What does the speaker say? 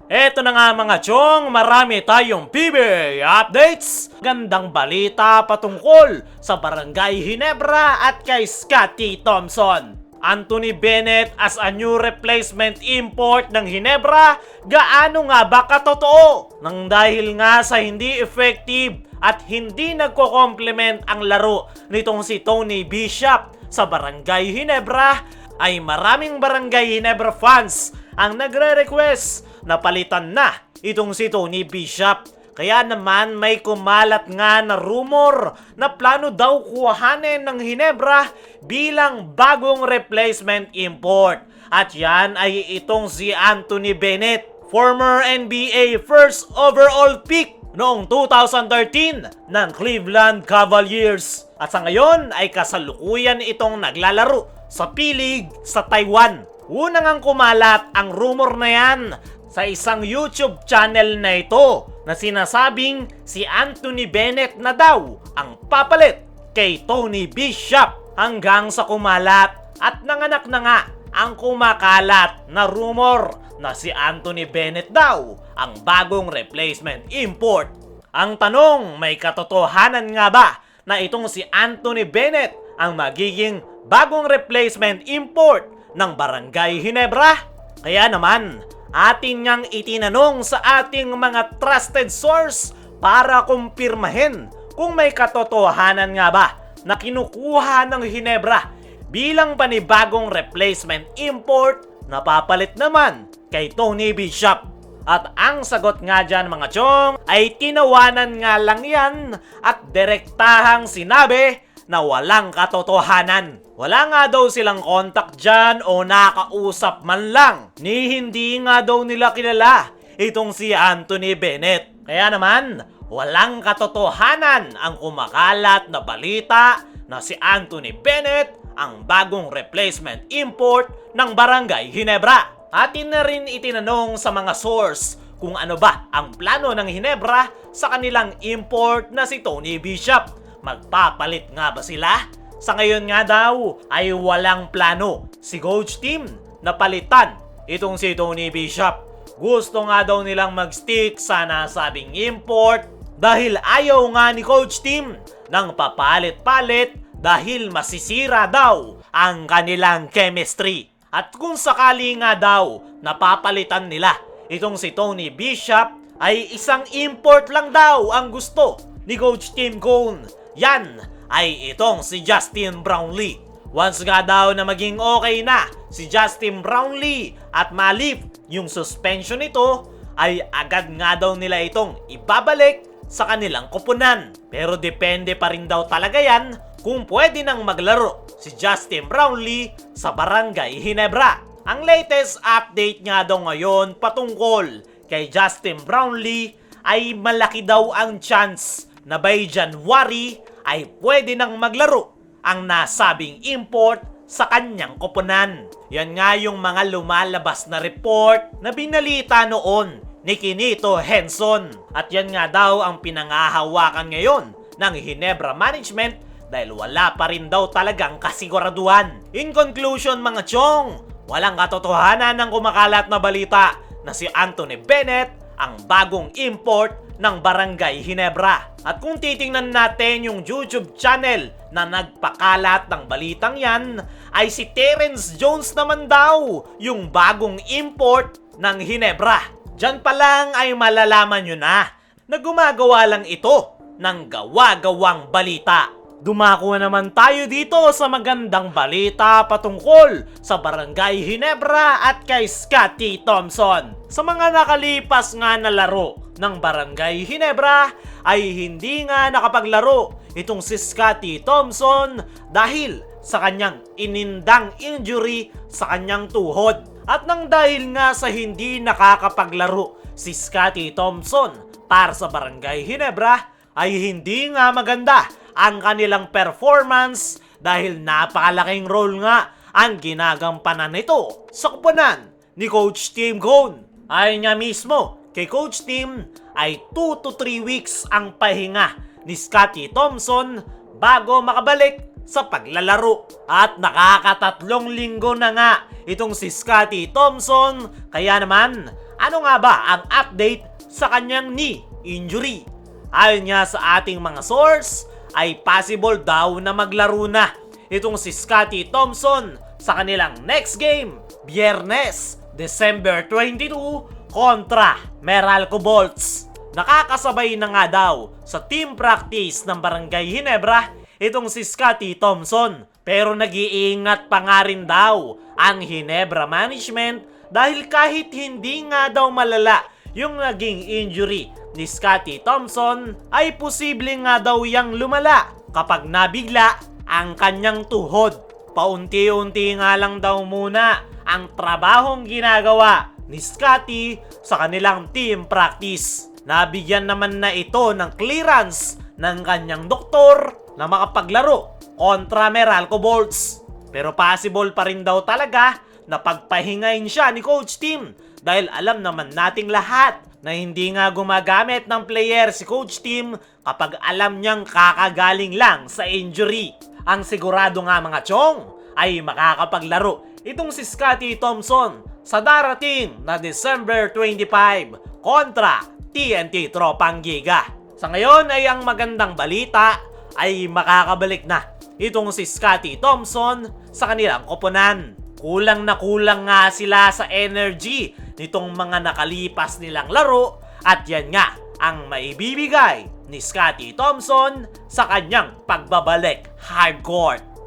Eto na nga mga chong, marami tayong PBA updates. Gandang balita patungkol sa Barangay Ginebra at kay Scottie Thompson. Anthony Bennett as a new replacement import ng Ginebra, gaano nga ba katotoo? Nang dahil nga sa hindi effective at hindi nagko-complement ang laro nitong si Tony Bishop sa Barangay Ginebra, ay maraming Barangay Ginebra fans ang nagre-request na palitan na itong si Tony Bishop. Kaya naman may kumalat nga na rumor na plano daw kuhanin ng Ginebra bilang bagong replacement import. At yan ay itong si Anthony Bennett, former NBA first overall pick noong 2013 ng Cleveland Cavaliers. At sa ngayon ay kasalukuyan itong naglalaro sa P-League sa Taiwan. Unang ang kumalat ang rumor na yan sa isang YouTube channel na ito na sinasabing si Anthony Bennett na daw ang papalit kay Tony Bishop, hanggang sa kumalat at nanganak na nga ang kumakalat na rumor na si Anthony Bennett daw ang bagong replacement import. Ang tanong, may katotohanan nga ba na itong si Anthony Bennett ang magiging bagong replacement import ng Barangay Ginebra? Kaya naman, atin niyang itinanong sa ating mga trusted source para kumpirmahin kung may katotohanan nga ba na kinukuha ng Ginebra bilang panibagong replacement import na papalit naman kay Tony Bishop. At ang sagot nga dyan mga chong ay tinawanan nga lang yan at direktahang sinabi na walang katotohanan. Wala nga daw silang contact dyan o nakausap man lang, ni hindi nga daw nila kilala itong si Anthony Bennett. Kaya naman, walang katotohanan ang kumakalat na balita na si Anthony Bennett ang bagong replacement import ng Barangay Ginebra. Atin na rin itinanong sa mga source kung ano ba ang plano ng Ginebra sa kanilang import na si Tony Bishop. Magpapalit nga ba sila? Sa ngayon nga daw ay walang plano si Coach Team na palitan itong si Tony Bishop. Gusto nga daw nilang mag-stick sa nasabing import dahil ayaw nga ni Coach Team ng papalit-palit dahil masisira daw ang kanilang chemistry. At kung sakali nga daw napapalitan nila itong si Tony Bishop, ay isang import lang daw ang gusto ni Coach Tim Cone. Yan ay itong si Justin Brownlee. Once nga daw na maging okay na si Justin Brownlee at malif yung suspension nito, ay agad nga daw nila itong ibabalik sa kanilang koponan. Pero depende pa rin daw talaga yan kung pwede nang maglaro si Justin Brownlee sa Barangay Ginebra. Ang latest update nga daw ngayon patungkol kay Justin Brownlee ay malaki daw ang chance na by January ay pwede nang maglaro ang nasabing import sa kanyang koponan. Yan nga yung mga lumalabas na report na binalita noon ni Kinito Henson. At yan nga daw ang pinangahawakan ngayon ng Ginebra Management dahil wala pa rin daw talagang kasiguraduhan. In conclusion mga chong, walang katotohanan ng kumakalat na balita na si Anthony Bennett ang bagong import ng Barangay Ginebra. At kung titingnan natin yung YouTube channel na nagpakalat ng balitang yan, ay si Terrence Jones naman daw yung bagong import ng Ginebra. Diyan pa lang ay malalaman nyo na gumagawa lang ito ng gawa-gawang balita. Dumako naman tayo dito sa magandang balita patungkol sa Barangay Ginebra at kay Scottie Thompson. Sa mga nakalipas nga na laro ng Barangay Ginebra ay hindi nga nakapaglaro itong si Scottie Thompson dahil sa kanyang inindang injury sa kanyang tuhod. At nang dahil nga sa hindi nakakapaglaro si Scottie Thompson para sa Barangay Ginebra ay hindi nga maganda ang kanilang performance dahil napakalaking role nga ang ginagampanan nito sa koponan ni Coach Tim Cone. Ayon niya mismo kay Coach Tim ay 2 to 3 weeks ang pahinga ni Scottie Thompson bago makabalik sa paglalaro. At nakakatatlong linggo na nga itong si Scottie Thompson, kaya naman Ano nga ba ang update sa kanyang knee injury? Ayon nga sa ating mga source, ay possible daw na maglaro na itong si Scottie Thompson sa kanilang next game, Biyernes, December 22 kontra Meralco Bolts. Nakakasabay na nga daw sa team practice ng Barangay Ginebra itong si Scottie Thompson. Pero nag-iingat pa nga rin daw ang Ginebra management dahil kahit hindi nga daw malala yung naging injury ni Scottie Thompson ay posible nga daw yang lumala kapag nabigla ang kanyang tuhod. Paunti-unti nga lang daw muna ang trabahong ginagawa ni Scottie sa kanilang team practice. Nabigyan naman na ito ng clearance ng kanyang doktor na makapaglaro kontra Meralco Bolts. Pero possible pa rin daw talaga na pagpahingain siya ni Coach Tim dahil alam naman nating lahat na hindi nga gumagamit ng player si Coach Tim kapag alam niyang kakagaling lang sa injury. Ang sigurado nga mga chong ay makakapaglaro itong si Scottie Thompson sa darating na December 25 kontra TNT Tropang Giga. Sa ngayon ay ang magandang balita ay makakabalik na itong si Scottie Thompson sa kanilang koponan. Kulang na kulang nga sila sa energy nitong mga nakalipas nilang laro at yan nga ang maibibigay ni Scottie Thompson sa kanyang pagbabalik hardcourt.